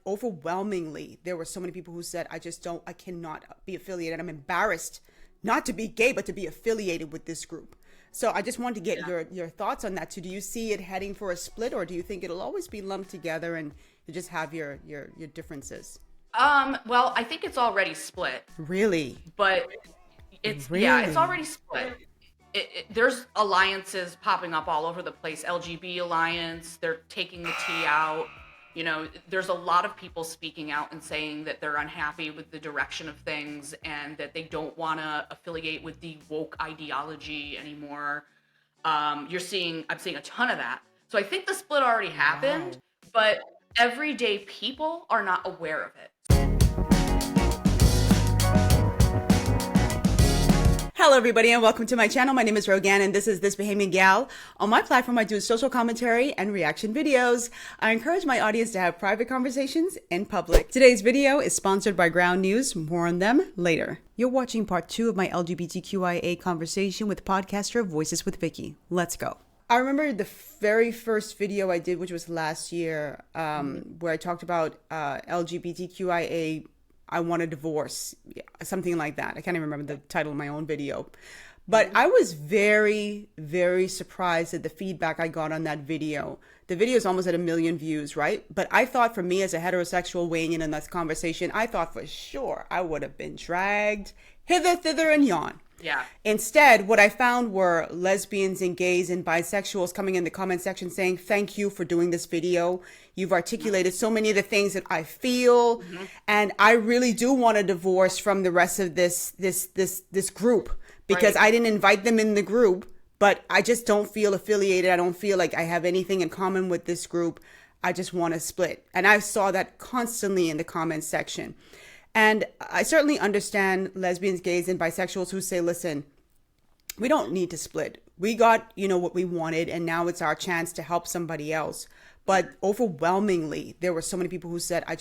overwhelmingly, there were so many people who said, I cannot be affiliated. I'm embarrassed not to be gay, but to be affiliated with this group. So I just wanted to get your thoughts on that too. Do you see it heading for a split, or do you think it'll always be lumped together and you just have your differences? Well, I think it's already split, Really? but it's Really? already split. There's alliances popping up all over the place. LGB alliance, they're taking the T out. There's a lot of people speaking out and saying that they're unhappy with the direction of things and that they don't want to affiliate with the woke ideology anymore. I'm seeing a ton of that. So I think the split already happened, Wow. but everyday people are not aware of it. Hello, everybody, and welcome to my channel. My name is Rogan, and this is This Bahamian Gyal. On my platform, I do social commentary and reaction videos. I encourage my audience to have private conversations in public. Today's video is sponsored by Ground News. More on them later. You're watching part 2 of my LGBTQIA conversation with podcaster Voices with Vikki. Let's go. I remember the very first video I did, which was last year, where I talked about LGBTQIA. I want a divorce, something like that. I can't even remember the title of my own video. But I was very, very surprised at the feedback I got on that video. The video is almost at 1 million views, right? But I thought, for me as a heterosexual weighing in this conversation, I thought for sure I would have been dragged hither, thither, and yon. Yeah. Instead, what I found were lesbians and gays and bisexuals coming in the comment section saying, thank you for doing this video. You've articulated so many of the things that I feel. And I really do want a divorce from the rest of this group, because Right. I didn't invite them in the group, but I just don't feel affiliated. I don't feel like I have anything in common with this group. I just want to split. And I saw that constantly in the comment section. And I certainly understand lesbians, gays, and bisexuals who say, listen, we don't need to split. We got, what we wanted, and now it's our chance to help somebody else. But overwhelmingly, there were so many people who said, I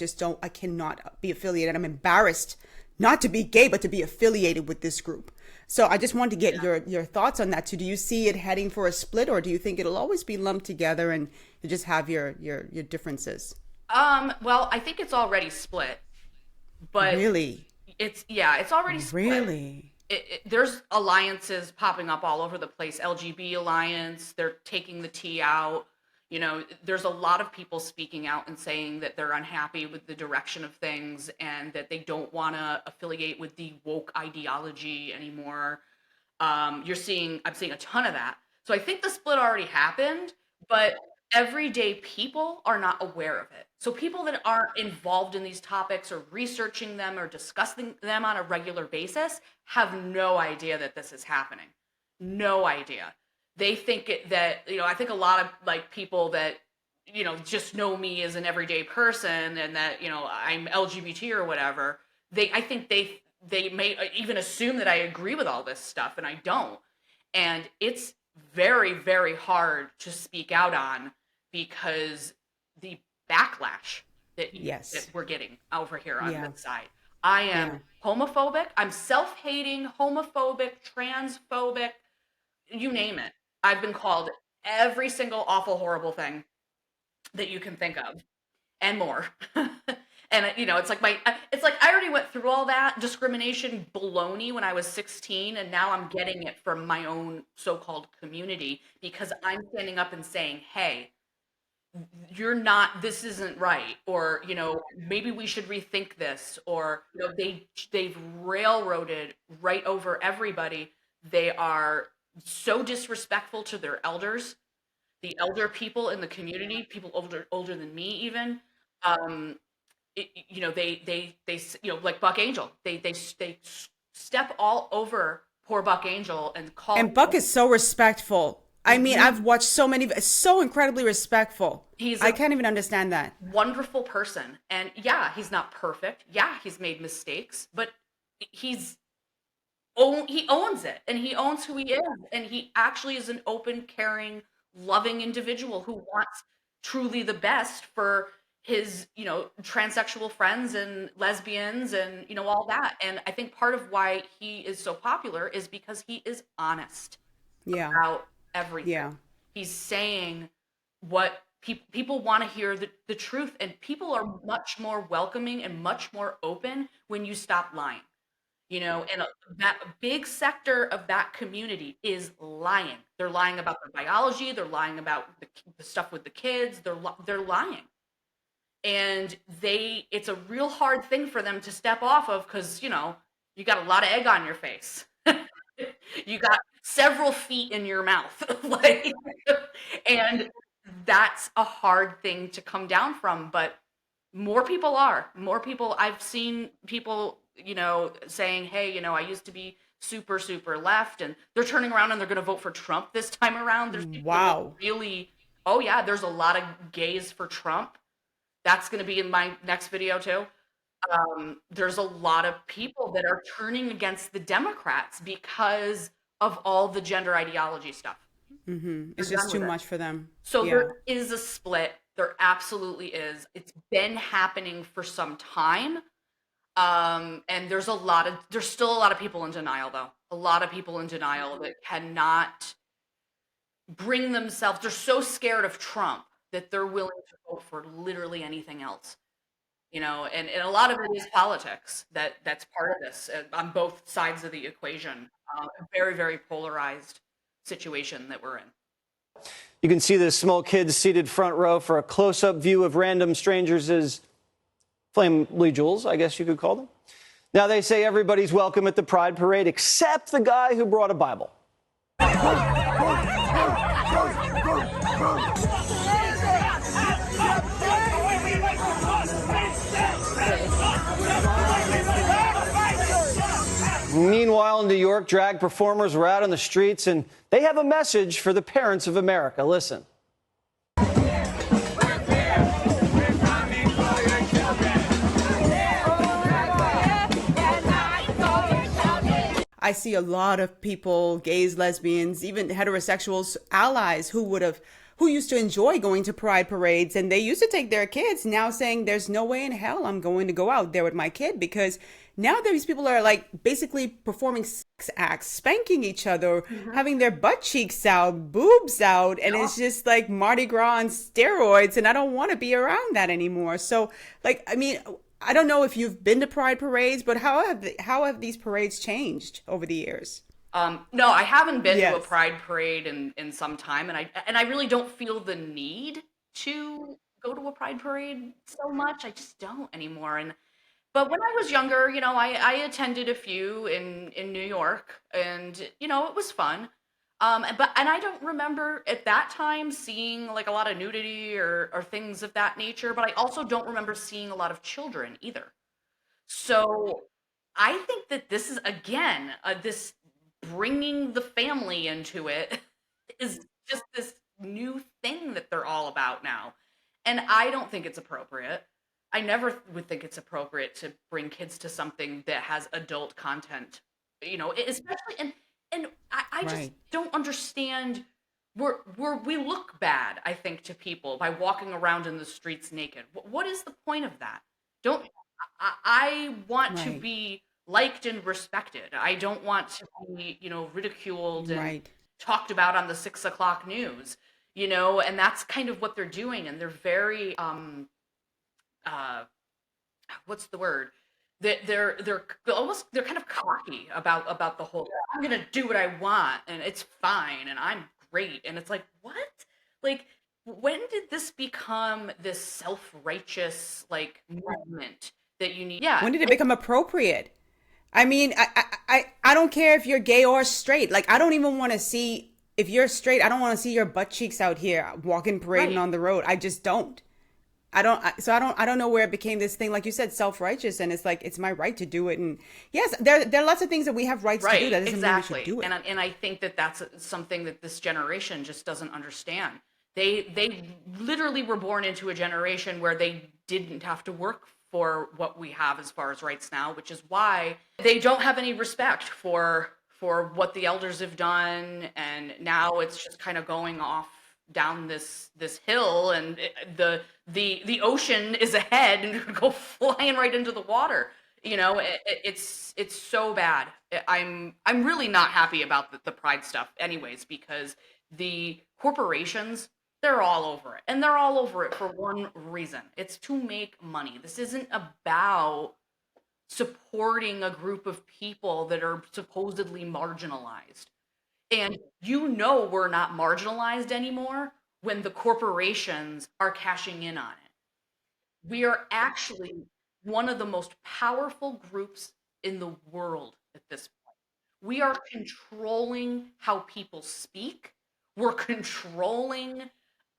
cannot be affiliated. I'm embarrassed not to be gay, but to be affiliated with this group. So I just wanted to get your thoughts on that too. Do you see it heading for a split, or do you think it'll always be lumped together and you just have your differences? Well, I think it's already split, but Really? it's already split. Really? There's alliances popping up all over the place. LGB alliance, they're taking the T out. There's a lot of people speaking out and saying that they're unhappy with the direction of things and that they don't want to affiliate with the woke ideology anymore. I'm seeing a ton of that. So I think the split already happened, but everyday people are not aware of it. So people that aren't involved in these topics or researching them or discussing them on a regular basis have no idea that this is happening. No idea. They think I think a lot of people that, just know me as an everyday person and that, I'm LGBT or whatever, I think they may even assume that I agree with all this stuff, and I don't. And it's very, very hard to speak out on because the backlash that Yes. we're getting over here on Yeah. this side. I Yeah. am homophobic. I'm self-hating, homophobic, transphobic, you name it. I've been called every single awful, horrible thing that you can think of and more. And it's like I already went through all that discrimination baloney when I was 16, and now I'm getting it from my own so-called community because I'm standing up and saying, hey, this isn't right, or maybe we should rethink this, or they've railroaded right over everybody. They are so disrespectful to their elders, the elder people in the community, people older than me even. Like Buck Angel, they step all over poor Buck Angel and call And Buck is so respectful. I mean, him. I've watched so many, so incredibly respectful. He's I a can't even understand that. wonderful person, and yeah, he's not perfect. Yeah, he's made mistakes, but he's he owns it, and he owns who he is, and he actually is an open, caring, loving individual who wants truly the best for his, transsexual friends and lesbians and, all that. And I think part of why he is so popular is because he is honest Yeah. about everything. Yeah. He's saying what People want to hear the truth, and people are much more welcoming and much more open when you stop lying. And that big sector of that community is lying. They're lying about their biology. They're lying about the stuff with the kids. They're lying. And it's a real hard thing for them to step off of because, you got a lot of egg on your face. You got several feet in your mouth. Like, and that's a hard thing to come down from. But more people I've seen people, saying, hey, I used to be super, super left, and they're turning around and they're going to vote for Trump this time around. There's people that Wow. really, oh yeah, there's a lot of gays for Trump. That's going to be in my next video too. There's a lot of people that are turning against the Democrats because of all the gender ideology stuff. It's They're just done too with it. much for them. So Yeah. there is a split. There absolutely is. It's been happening for some time. And there's still a lot of people in denial, though. A lot of people in denial that cannot bring themselves. They're so scared of Trump that they're willing to vote for literally anything else. And a lot of it is politics that's part of this on both sides of the equation. A very, very polarized situation that we're in. You can see the small kids seated front row for a close-up view of random strangers as flame jewels, I guess you could call them. Now, they say everybody's welcome at the Pride Parade except the guy who brought a Bible. Meanwhile, in New York, drag performers were out on the streets, and they have a message for the parents of America. Listen. I see a lot of people, gays, lesbians, even heterosexuals, allies who used to enjoy going to pride parades, and they used to take their kids, now saying there's no way in hell I'm going to go out there with my kid, because now these people are like basically performing sex acts, spanking each other, having their butt cheeks out, boobs out, and it's just like Mardi Gras on steroids, and I don't want to be around that anymore. So, like, I mean, I don't know if you've been to pride parades, but how have these parades changed over the years? No, I haven't been to a Yes. pride parade in some time, and I really don't feel the need to go to a pride parade so much. I just don't anymore. But when I was younger, I attended a few in New York, and it was fun. And I don't remember at that time seeing like a lot of nudity or things of that nature, but I also don't remember seeing a lot of children either. So I think that this is again this bringing the family into it is just this new thing that they're all about now. And I don't think it's appropriate. I never would think it's appropriate to bring kids to something that has adult content, especially and I just Right. don't understand. We look bad, I think, to people by walking around in the streets naked. What is the point of that? Don't I want to Right. be liked and respected. I don't want to be, ridiculed and Right. talked about on the 6 o'clock news, and that's kind of what they're doing. And they're very, uh, what's the word? They're almost, they're kind of cocky about the whole, I'm gonna do what I want and it's fine and I'm great. And it's like, what? Like, when did this become this self-righteous like movement that you need? Yeah, When did it become appropriate? I mean, I don't care if you're gay or straight. Like, I don't even want to see, if you're straight, I don't want to see your butt cheeks out here walking, parading right. on the road. I just don't. I don't know where it became this thing, like you said, self-righteous, and it's like, it's my right to do it. And yes, there are lots of things that we have rights to do. Right, That doesn't mean we should exactly. do it. And I think that that's something that this generation just doesn't understand. They literally were born into a generation where they didn't have to work for what we have as far as rights now, which is why they don't have any respect for what the elders have done, and now it's just kind of going off down this hill, and the ocean is ahead and could go flying right into the water. It's so bad. I'm really not happy about the pride stuff anyways, because the corporations They're all over it. And they're all over it for one reason. It's to make money. This isn't about supporting a group of people that are supposedly marginalized. And we're not marginalized anymore when the corporations are cashing in on it. We are actually one of the most powerful groups in the world at this point. We are controlling how people speak. We're controlling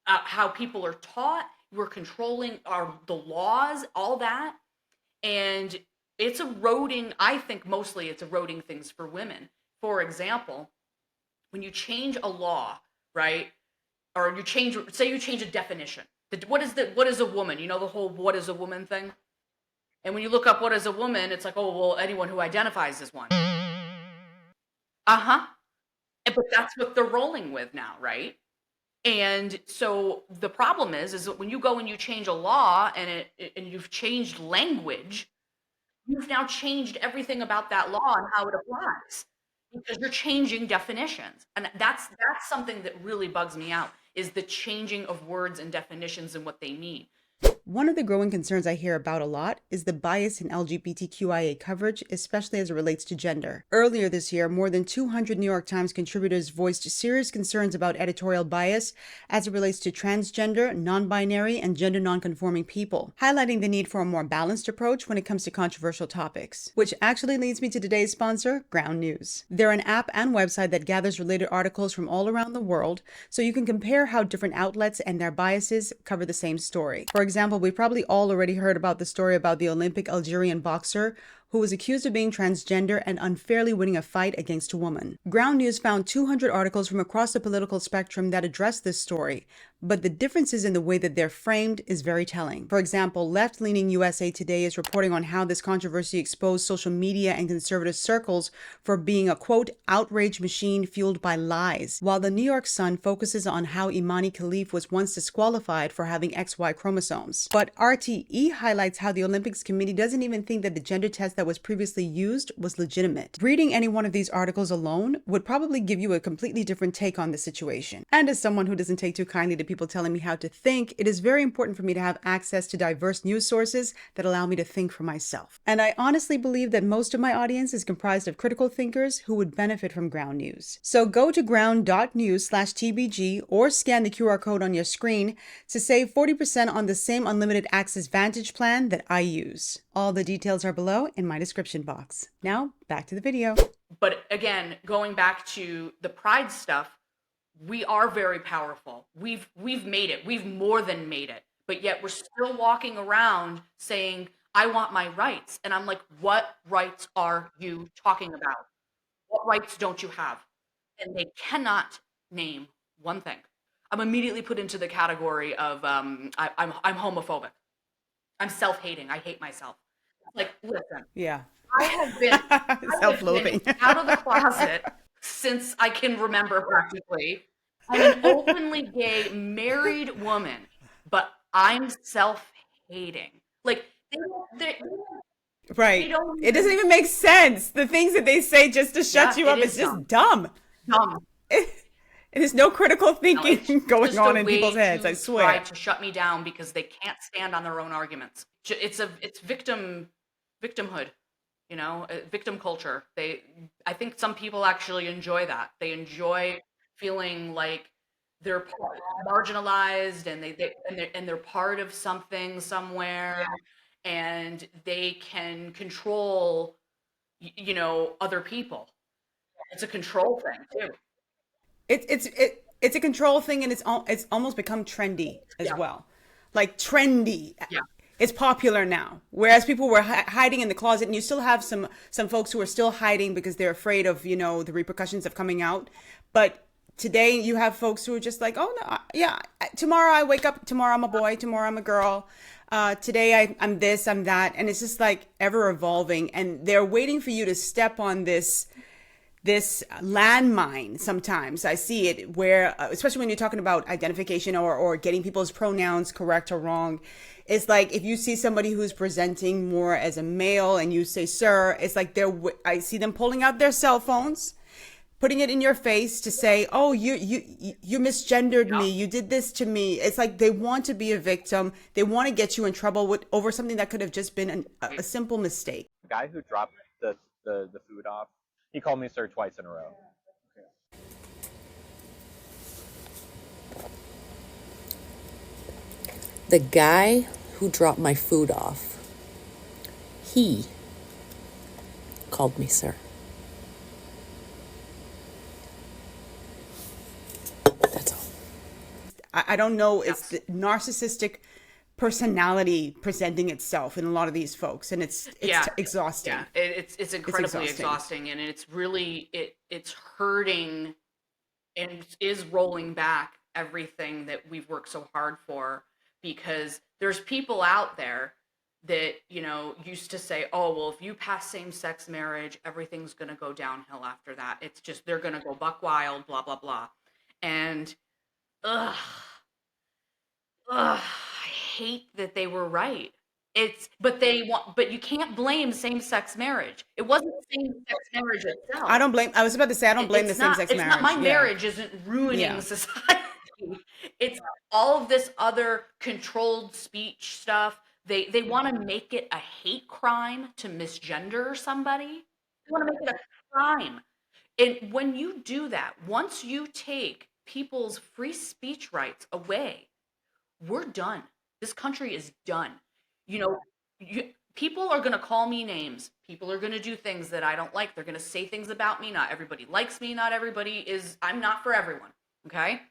how people are taught. We're controlling the laws, all that. And it's eroding, I think mostly it's eroding things for women. For example, when you change a law, right? Or say you change a definition. What is a woman? You know, the whole what is a woman thing? And when you look up what is a woman, it's like, oh, well, anyone who identifies as one. Uh-huh. But that's what they're rolling with now, right? And so the problem is that when you go and you change a law and you've changed language, you've now changed everything about that law and how it applies because you're changing definitions. And that's something that really bugs me out, is the changing of words and definitions and what they mean. One of the growing concerns I hear about a lot is the bias in LGBTQIA coverage, especially as it relates to gender. Earlier this year, more than 200 New York Times contributors voiced serious concerns about editorial bias as it relates to transgender, non-binary, and gender non-conforming people, highlighting the need for a more balanced approach when it comes to controversial topics. Which actually leads me to today's sponsor, Ground News. They're an app and website that gathers related articles from all around the world, so you can compare how different outlets and their biases cover the same story. For example, we probably all already heard about the story about the Olympic Algerian boxer who was accused of being transgender and unfairly winning a fight against a woman. Ground News found 200 articles from across the political spectrum that address this story, but the differences in the way that they're framed is very telling. For example, left-leaning USA Today is reporting on how this controversy exposed social media and conservative circles for being a, quote, outrage machine fueled by lies, while the New York Sun focuses on how Imani Khalif was once disqualified for having XY chromosomes. But RTE highlights how the Olympics committee doesn't even think that the gender test that was previously used was legitimate. Reading any one of these articles alone would probably give you a completely different take on the situation. And as someone who doesn't take too kindly to people telling me how to think, it is very important for me to have access to diverse news sources that allow me to think for myself. And I honestly believe that most of my audience is comprised of critical thinkers who would benefit from Ground News. So go to ground.news/TBG or scan the QR code on your screen to save 40% on the same unlimited access Vantage plan that I use. All the details are below in my description box. Now, back to the video. But again, going back to the pride stuff, we are very powerful. We've made it. We've more than made it. But yet we're still walking around saying, I want my rights. And I'm like, what rights are you talking about? What rights don't you have? And they cannot name one thing. I'm immediately put into the category of I'm homophobic. I'm self-hating. I hate myself. Like, listen. Yeah. I have been self-loathing out of the closet since I can remember practically. I'm an openly gay married woman, but I'm self-hating. Like, right. It doesn't even make sense. The things that they say just to shut you up is just dumb. There's no critical thinking going on in people's heads, I swear. Try to shut me down because they can't stand on their own arguments. It's victimhood, you know, victim culture. I think some people actually enjoy that. They enjoy feeling like they're marginalized and they're part of something somewhere, and they can control, you know, other people. It's a control thing too. It's a control thing, and it's almost become trendy as well. Like trendy. Yeah. It's popular now. Whereas people were hiding in the closet, and you still have some folks who are still hiding because they're afraid of, you know, the repercussions of coming out. But today you have folks who are just like, oh no, yeah, tomorrow I wake up, tomorrow I'm a boy, tomorrow I'm a girl. Today I'm this, I'm that. And it's just like ever evolving. And they're waiting for you to step on this landmine. Sometimes I see it where, especially when you're talking about identification or getting people's pronouns correct or wrong, it's like if you see somebody who's presenting more as a male and you say sir, it's like I see them pulling out their cell phones, putting it in your face to say, "Oh, you misgendered Yep. me. You did this to me." It's like they want to be a victim. They want to get you in trouble with over something that could have just been a simple mistake. The guy who dropped the food off, he called me sir twice in a row. The guy who dropped my food off, he called me sir. That's all. I don't know. It's the narcissistic personality presenting itself in a lot of these folks, and it's Yeah. exhausting. Yeah, it's incredibly exhausting. exhausting, and it's really it's hurting and is rolling back everything that we've worked so hard for, because there's people out there that, you know, used to say, oh, well, if you pass same-sex marriage, everything's going to go downhill after that. It's just, they're going to go buck wild, blah, blah, blah. And, ugh, I hate that they were right. But you can't blame same-sex marriage. It wasn't same-sex marriage itself. I was about to say, I don't blame the same-sex marriage. It's not, my Yeah. marriage isn't ruining Yeah. society. It's all of this other controlled speech stuff. They want to make it a hate crime to misgender somebody. They want to make it a crime. And when you do that, once you take people's free speech rights away, we're done. This country is done. You know, people are going to call me names. People are going to do things that I don't like. They're going to say things about me. Not everybody likes me. Not everybody is, I'm not for everyone. Okay.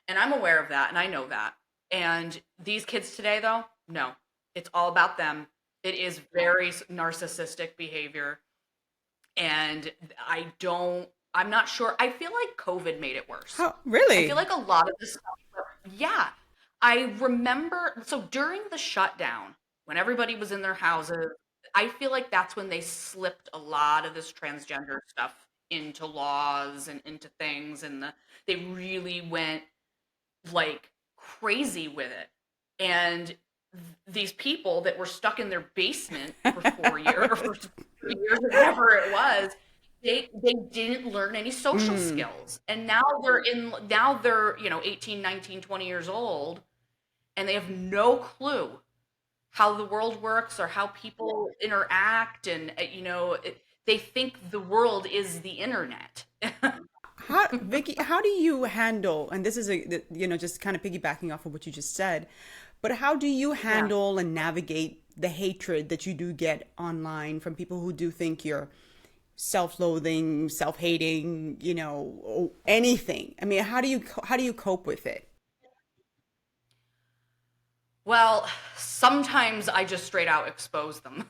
And I'm aware of that, and I know that. And these kids today, though, no, it's all about them. It is very narcissistic behavior. And I'm not sure. I feel like COVID made it worse. How, really? I feel like a lot of this stuff, yeah. I remember, so during the shutdown, when everybody was in their houses, I feel like that's when they slipped a lot of this transgender stuff into laws and into things, and they really went like crazy with it. And these people that were stuck in their basement for 4 years or for 3 years, whatever it was, they didn't learn any social skills. And now they're, you know, 18, 19, 20 years old, and they have no clue how the world works or how people interact. And, you know, they think the world is the internet. Vikki, how do you handle, and this is just kind of piggybacking off of what you just said, but how do you handle and navigate the hatred that you do get online from people who do think you're self-loathing, self-hating, you know, anything? I mean, how do you cope with it? Well, sometimes I just straight out expose them.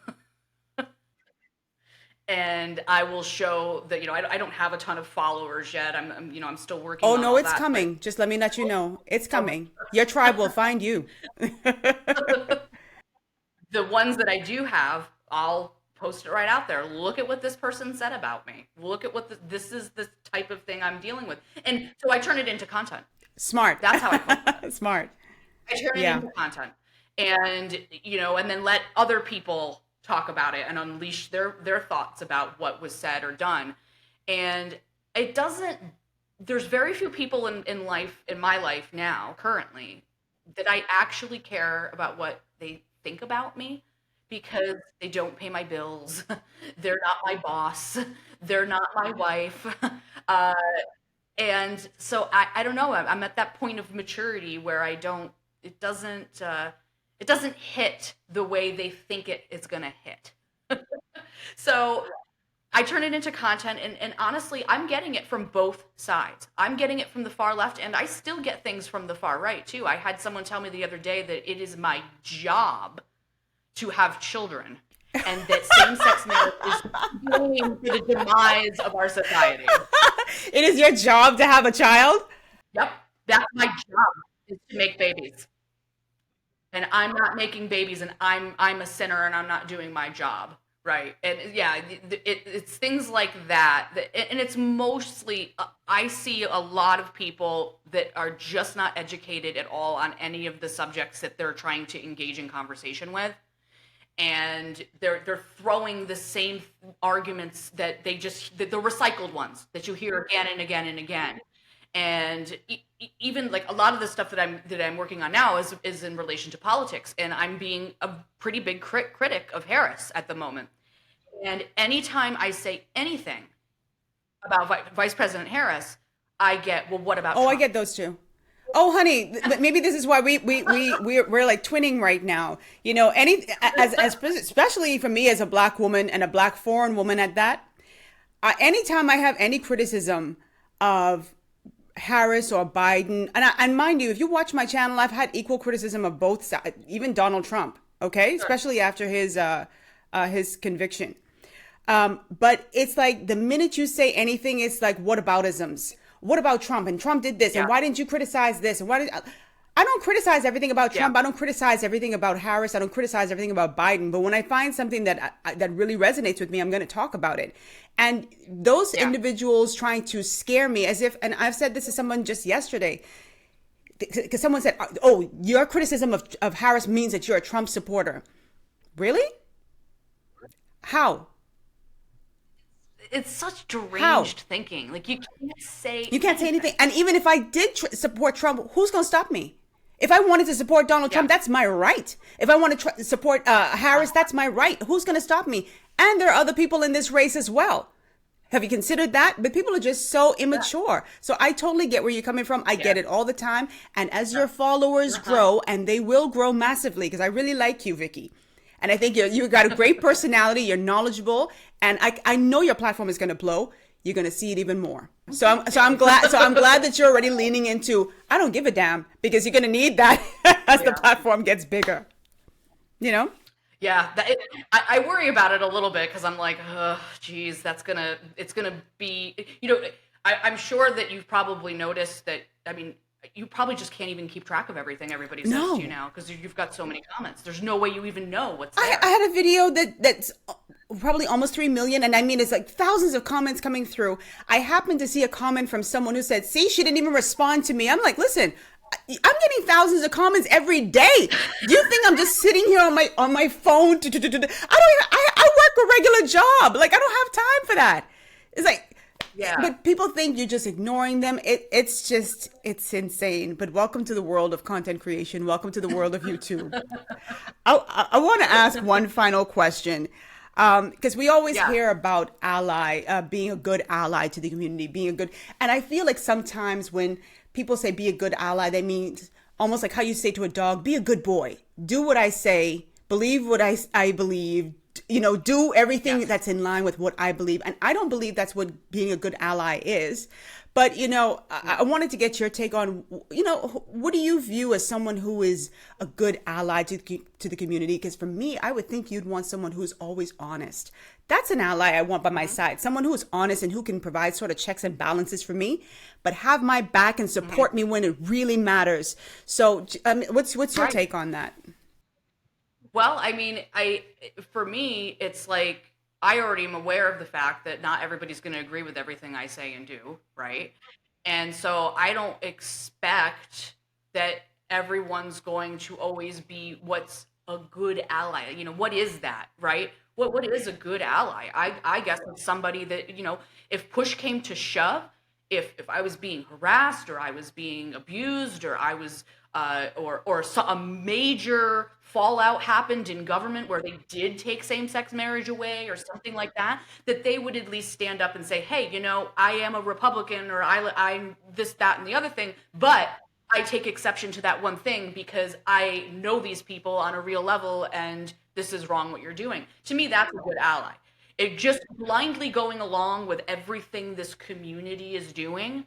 And I will show that, you know, I don't have a ton of followers yet. I'm still working Oh on no, all it's that, coming. Just let me let you know. It's coming. Your tribe will find you. The ones that I do have, I'll post it right out there. Look at what this person said about me. Look at what this is the type of thing I'm dealing with. And so I turn it into content. Smart. That's how I cope with it. Smart. I turn it into content. And, you know, and then let other people talk about it and unleash their thoughts about what was said or done. And there's very few people in my life now, currently, that I actually care about what they think about me, because they don't pay my bills. They're not my boss. They're not my wife. And so I don't know. I'm at that point of maturity where it doesn't hit the way they think it's going to hit. So I turn it into content, and honestly, I'm getting it from both sides. I'm getting it from the far left, and I still get things from the far right too. I had someone tell me the other day that it is my job to have children, and that same-sex marriage is going for the demise of our society. It is your job to have a child? Yep, that's my job, is to make babies. And I'm not making babies, and I'm a sinner, and I'm not doing my job, right? And yeah, it's things like that, and it's mostly, I see a lot of people that are just not educated at all on any of the subjects that they're trying to engage in conversation with. and they're throwing the same arguments that the recycled ones that you hear again and again and again. And even like a lot of the stuff that I'm working on now is in relation to politics, and I'm being a pretty big critic of Harris at the moment. And anytime I say anything about Vice President Harris, I get, well, what about Oh, I Trump? get those too. Oh, honey, maybe this is why we're like twinning right now. You know, as especially for me as a black woman and a black foreign woman at that. Anytime I have any criticism of Harris or Biden, and mind you, if you watch my channel, I've had equal criticism of both sides, even Donald Trump. Okay, especially after his conviction. But it's like the minute you say anything, it's like whataboutisms. What about Trump? And Trump did this. And why didn't you criticize this? And I don't criticize everything about Trump. I don't criticize everything about Harris. I don't criticize everything about Biden. But when I find something that really resonates with me, I'm going to talk about it. And those individuals trying to scare me as if, and I've said this to someone just yesterday, because someone said, oh, your criticism of Harris means that you're a Trump supporter. Really? How? It's such deranged thinking. Like you can't say anything. And even if I did support Trump, who's going to stop me? If I wanted to support Donald Trump, that's my right. If I want to support Harris, that's my right. Who's going to stop me? And there are other people in this race as well. Have you considered that? But people are just so immature. So I totally get where you're coming from. I get it all the time. And as your followers grow, and they will grow massively, because I really like you, Vikki. And I think you got a great personality. You're knowledgeable, and I know your platform is going to blow. You're going to see it even more. So I'm glad that you're already leaning into, I don't give a damn, because you're going to need that as the platform gets bigger. You know? Yeah, I worry about it a little bit because I'm like, oh, geez, it's gonna be, I'm sure that you've probably noticed that. I mean, you probably just can't even keep track of everything everybody says to you now because you've got so many comments. There's no way you even know what's there. I had a video that's probably almost 3 million. And I mean, it's like thousands of comments coming through. I happened to see a comment from someone who said, see, she didn't even respond to me. I'm like, listen, I'm getting thousands of comments every day. Do you think I'm just sitting here on my phone? I work a regular job. Like, I don't have time for that. It's like, but people think you're just ignoring them. It's insane. But welcome to the world of content creation. Welcome to the world of YouTube. I want to ask one final question. Because we always hear about being a good ally to the community, and I feel like sometimes when people say be a good ally, they mean almost like how you say to a dog, be a good boy, do what I say, believe what I believe, do everything that's in line with what I believe. And I don't believe that's what being a good ally is. But, I wanted to get your take on, what do you view as someone who is a good ally to the community? Because for me, I would think you'd want someone who's always honest. That's an ally I want by my side. Someone who is honest and who can provide sort of checks and balances for me, but have my back and support me when it really matters. So what's your take on that? Well, I mean, for me, it's like, I already am aware of the fact that not everybody's going to agree with everything I say and do, right? And so I don't expect that everyone's going to always be what's a good ally. What is that, right? What is a good ally? I guess it's somebody that, if push came to shove, if I was being harassed or I was being abused or I was a major fallout happened in government where they did take same-sex marriage away or something like that they would at least stand up and say, hey, I am a Republican or I'm this, that, and the other thing, but I take exception to that one thing because I know these people on a real level and this is wrong what you're doing. To me, that's a good ally. It just blindly going along with everything this community is doing,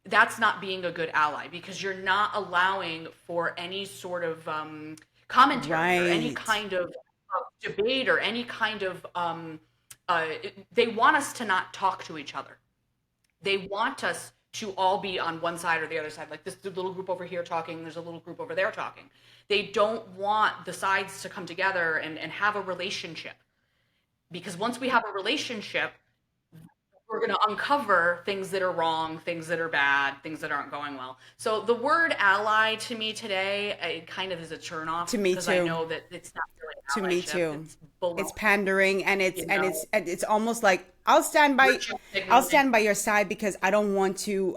that's not being a good ally because you're not allowing for any sort of commentary or any kind of debate or any kind of they want us to not talk to each other. They want us to all be on one side or the other side, like this little group over here talking, there's a little group over there talking. They don't want the sides to come together and have a relationship, because once we have a relationship, we're going to uncover things that are wrong, things that are bad, things that aren't going well. So the word ally to me today, it kind of is a turnoff. To me because too. I know that it's not really To me allyship. too. It's below. It's pandering, and You know? it's almost like I'll stand by signaling. your side because I don't want to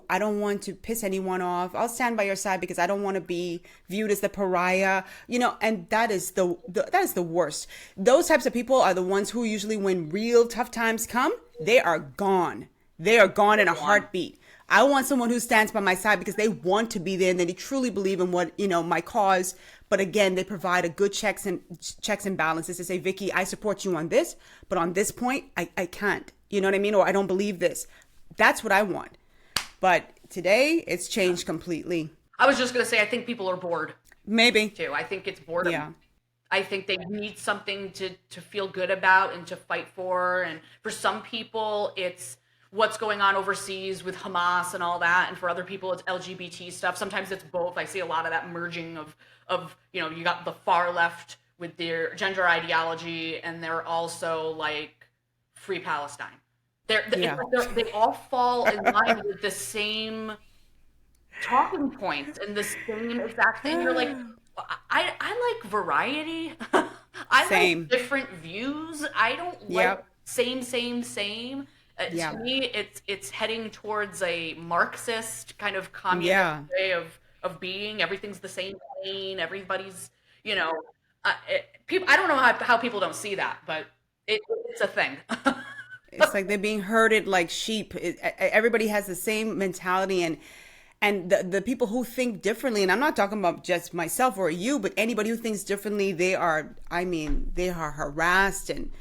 piss anyone off. I'll stand by your side because I don't want to be viewed as the pariah, and that is the worst. Those types of people are the ones who usually, when real tough times come, they are gone. They are gone in a heartbeat. I want someone who stands by my side because they want to be there and they truly believe in what, my cause. But again, they provide a good checks and balances to say, Vikki, I support you on this, but on this point, I can't. You know what I mean? Or I don't believe this. That's what I want. But today, it's changed completely. I was just going to say, I think people are bored Maybe. too. I think it's boredom. Yeah. I think they need something to feel good about and to fight for. And for some people, it's what's going on overseas with Hamas and all that. And for other people, it's LGBT stuff. Sometimes it's both. I see a lot of that merging of you got the far left with their gender ideology, and they're also like free Palestine. They all fall in line with the same talking points and the same exact thing. You're like, I like variety. Same. Like different views. I don't like same. Yeah. To me, it's heading towards a Marxist kind of communist way of being. Everything's the same plane. Everybody's, people. I don't know how people don't see that, but it's a thing. It's like they're being herded like sheep. Everybody has the same mentality, and the people who think differently, and I'm not talking about just myself or you, but anybody who thinks differently, they are harassed, and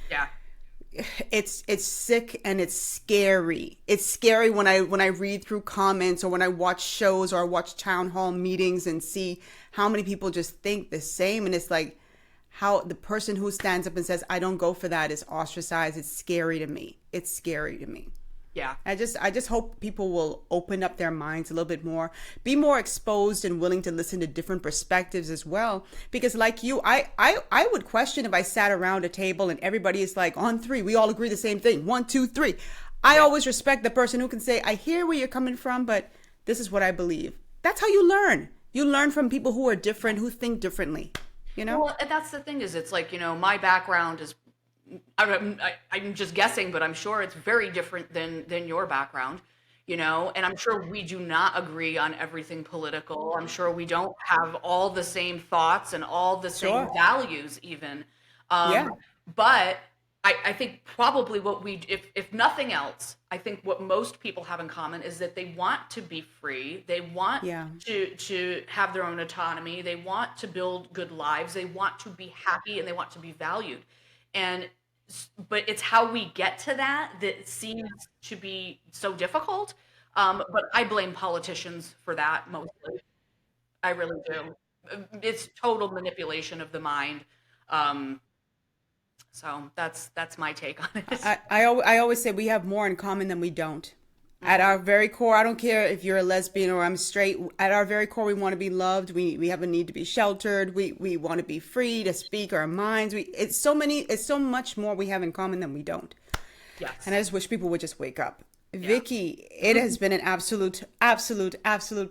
it's sick and it's scary. It's scary when I read through comments or when I watch shows or I watch town hall meetings and see how many people just think the same, and it's like how the person who stands up and says, I don't go for that, is ostracized. It's scary to me. It's scary to me. Yeah. I just hope people will open up their minds a little bit more, be more exposed and willing to listen to different perspectives as well. Because like you, I would question if I sat around a table and everybody is like, on three, we all agree the same thing. 1, 2, 3. I always respect the person who can say, I hear where you're coming from, but this is what I believe. That's how you learn. You learn from people who are different, who think differently. Well, and that's the thing is, it's like, my background is, I'm just guessing, but I'm sure it's very different than your background, and I'm sure we do not agree on everything political. I'm sure we don't have all the same thoughts and all the same values even. But I think probably what if nothing else, I think what most people have in common is that they want to be free. They want to have their own autonomy. They want to build good lives. They want to be happy and they want to be valued. But it's how we get to that seems to be so difficult. But I blame politicians for that mostly. I really do. It's total manipulation of the mind. So that's my take on it. I always say we have more in common than we don't. At our very core, I don't care if you're a lesbian or I'm straight. At our very core, we want to be loved. We have a need to be sheltered. We want to be free to speak our minds. It's so much more we have in common than we don't. Yes. And I just wish people would just wake up. Vikki, it has been an absolute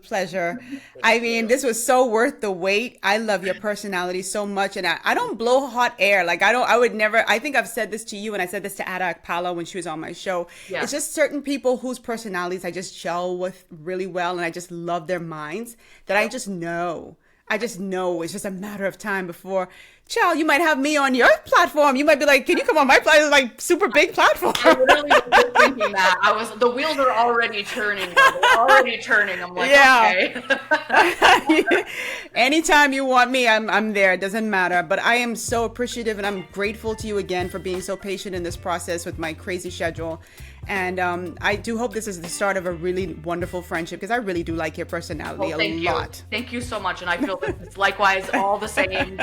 pleasure. I mean, this was so worth the wait. I love your personality so much. And I don't blow hot air. Like I would never, I think I've said this to you and I said this to Ada Akpala when she was on my show. Yeah. It's just certain people whose personalities I just gel with really well. And I just love their minds that I just know it's just a matter of time before, child, you might have me on your platform. You might be like, can you come on my platform? Like super big platform. I literally was thinking that. The wheels are already turning. I'm like, okay. Anytime you want me, I'm there. It doesn't matter. But I am so appreciative and I'm grateful to you again for being so patient in this process with my crazy schedule. And I do hope this is the start of a really wonderful friendship because I really do like your personality a lot. Thank you so much. And I feel that it's likewise all the same.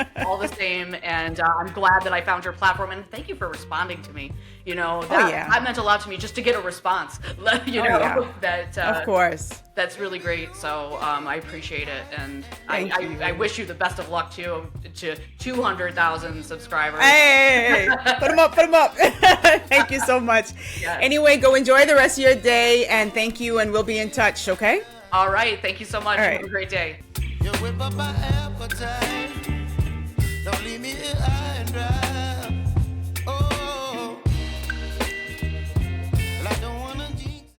And I'm glad that I found your platform. And thank you for responding to me. That meant a lot to me just to get a response. Of course. That's really great. So I appreciate it. And I wish you the best of luck to 200,000 subscribers. Hey, put them up. Thank you so much. Yes. Anyway, go enjoy the rest of your day. And thank you. And we'll be in touch. Okay. All right. Thank you so much. Have a great day. Don't leave me here high and dry.